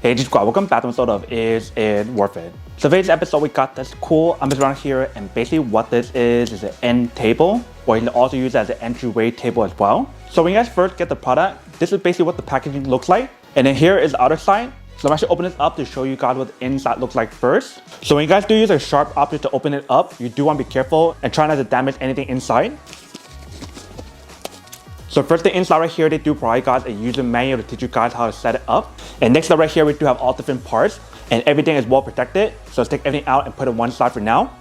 Hey, just welcome back to an episode of Is It Worth It? So today's episode we got this cool just around here, and basically what this is an end table, or you can also use it as an entryway table as well. So when you guys first get the product, this is basically what the packaging looks like. And then here is the outer side. So I'm actually opening this up to show you guys what the inside looks like first. So when you guys do use a sharp object to open it up, you do want to be careful and try not to damage anything inside. So first the inside right here, they do provide guys a user manual to teach you guys how to set it up. And next up right here, we do have all different parts and everything is well protected. So let's take everything out and put it on one side for now.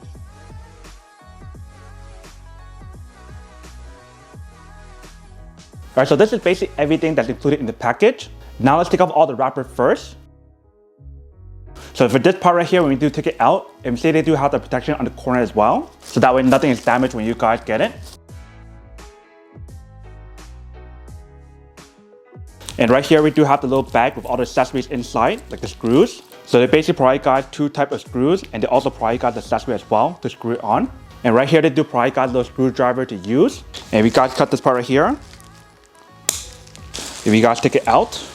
Alright, so this is basically everything that's included in the package. Now let's take off all the wrapper first. So for this part right here, when we do take it out, you see they do have the protection on the corner as well. So that way nothing is damaged when you guys get it. And right here, we do have the little bag with all the accessories inside, like the screws. So they basically provide guys two types of screws, and they also provide guys the accessory as well to screw it on. And right here, they do provide guys a little screwdriver to use. And we guys cut this part right here. If you guys take it out,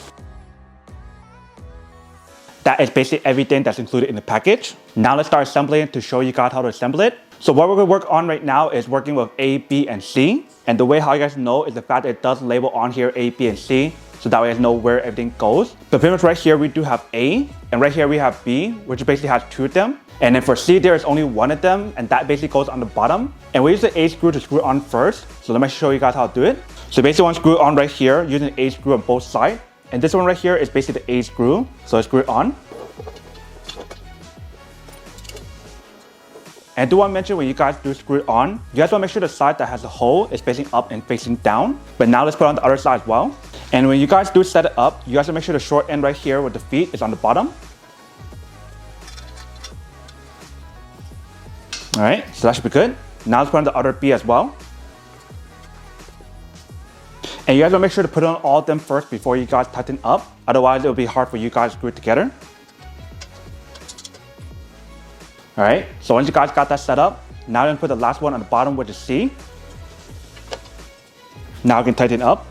that is basically everything that's included in the package. Now let's start assembling to show you guys how to assemble it. So what we're going to work on right now is working with A, B, and C. And the way how you guys know is the fact that it does label on here A, B, and C. So that way you guys know where everything goes. But pretty much right here we do have A, and right here we have B, which basically has two of them. And then for C there is only one of them, and that basically goes on the bottom. And we use the A screw to screw on first. So let me show you guys how to do it. So basically one screw on right here using the A screw on both sides. And this one right here is basically the A screw. So I screw it on. And I do want to mention when you guys do screw it on, you guys want to make sure the side that has a hole is facing up and facing down. But now let's put it on the other side as well. And when you guys do set it up, you guys want to make sure the short end right here with the feet is on the bottom. Alright, so that should be good. Now let's put on the other B as well. And you guys want to make sure to put on all of them first before you guys tighten up. Otherwise, it will be hard for you guys to screw it together. Alright, so once you guys got that set up, now you're going to put the last one on the bottom with the C. Now you can tighten up.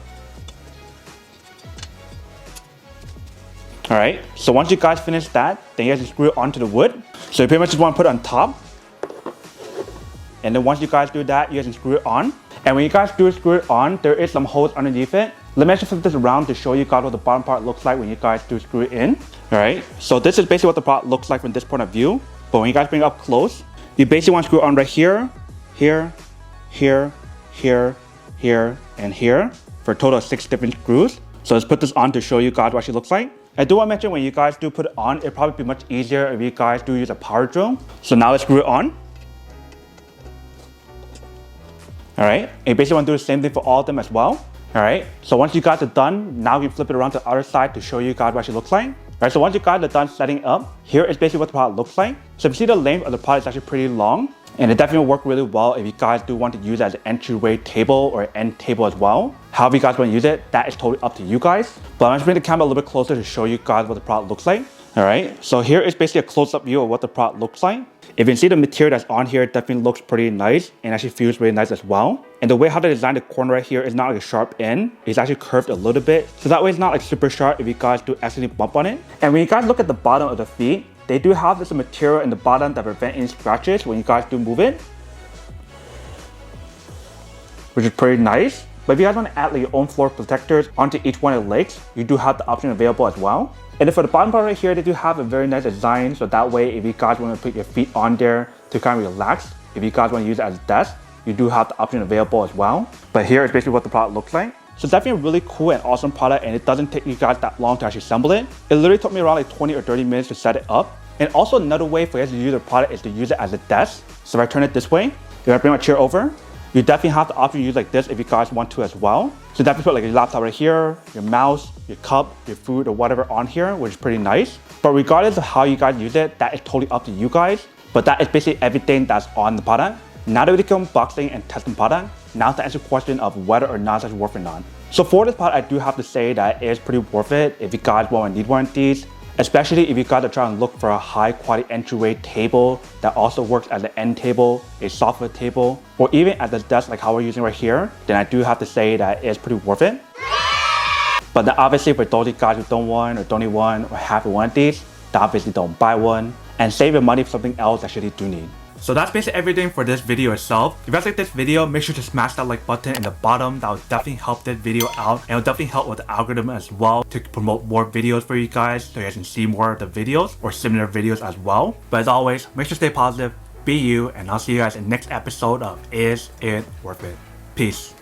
Alright, so once you guys finish that, then you guys can screw it onto the wood. So you pretty much just want to put it on top. And then once you guys do that, you guys can screw it on. And when you guys do screw it on, there is some holes underneath it. Let me actually flip this around to show you guys what the bottom part looks like when you guys do screw it in. Alright, so this is basically what the product looks like from this point of view. But when you guys bring it up close, you basically want to screw it on right here, here, here, here, here, and here for a total of 6 different screws. So let's put this on to show you guys what it looks like. I do want to mention when you guys do put it on, it'll probably be much easier if you guys do use a power drill. So now let's screw it on. Alright, and you basically want to do the same thing for all of them as well. Alright, so once you guys are done, now you can flip it around to the other side to show you guys what it looks like. Alright, so once you guys are done setting up, here is basically what the product looks like. So if you see the length of the product is actually pretty long, and it definitely will work really well if you guys do want to use it as an entryway table or an end table as well. However you guys want to use it, that is totally up to you guys. But I'm going to bring the camera a little bit closer to show you guys what the product looks like. Alright, so here is basically a close-up view of what the product looks like. If you can see the material that's on here, it definitely looks pretty nice and actually feels really nice as well. And the way how they designed the corner right here is not like a sharp end. It's actually curved a little bit. So that way it's not like super sharp if you guys do accidentally bump on it. And when you guys look at the bottom of the feet, they do have this material in the bottom that prevent any scratches when you guys do move it, which is pretty nice. But if you guys want to add like your own floor protectors onto each one of the legs, you do have the option available as well. And then for the bottom part right here, they do have a very nice design. So that way, if you guys want to put your feet on there to kind of relax, if you guys want to use it as a desk, you do have the option available as well. But here is basically what the product looks like. So it's definitely a really cool and awesome product, and it doesn't take you guys that long to actually assemble it. It literally took me around like 20 or 30 minutes to set it up. And also another way for you guys to use the product is to use it as a desk. So if I turn it this way, if I bring my chair over, you definitely have the option to use like this if you guys want to as well. So definitely put like your laptop right here, your mouse, your cup, your food, or whatever on here, which is pretty nice. But regardless of how you guys use it, that is totally up to you guys. But that is basically everything that's on the product. Now that we come unboxing and testing the product, now to answer the question of whether or not it's worth it or not. So for this product, I do have to say that it is pretty worth it if you guys want to need one of these. Especially if you guys are trying to look for a high quality entryway table that also works as an end table, a sofa table, or even as a desk like how we're using right here, then I do have to say that it's pretty worth it. But then obviously for those guys who don't want or don't need one or have one of these, then obviously don't buy one and save your money for something else that you actually do need. So that's basically everything for this video itself. If you guys like this video, make sure to smash that like button in the bottom. That will definitely help this video out, and it'll definitely help with the algorithm as well to promote more videos for you guys so you guys can see more of the videos or similar videos as well. But as always, make sure to stay positive, be you, and I'll see you guys in the next episode of Is It Worth It? Peace.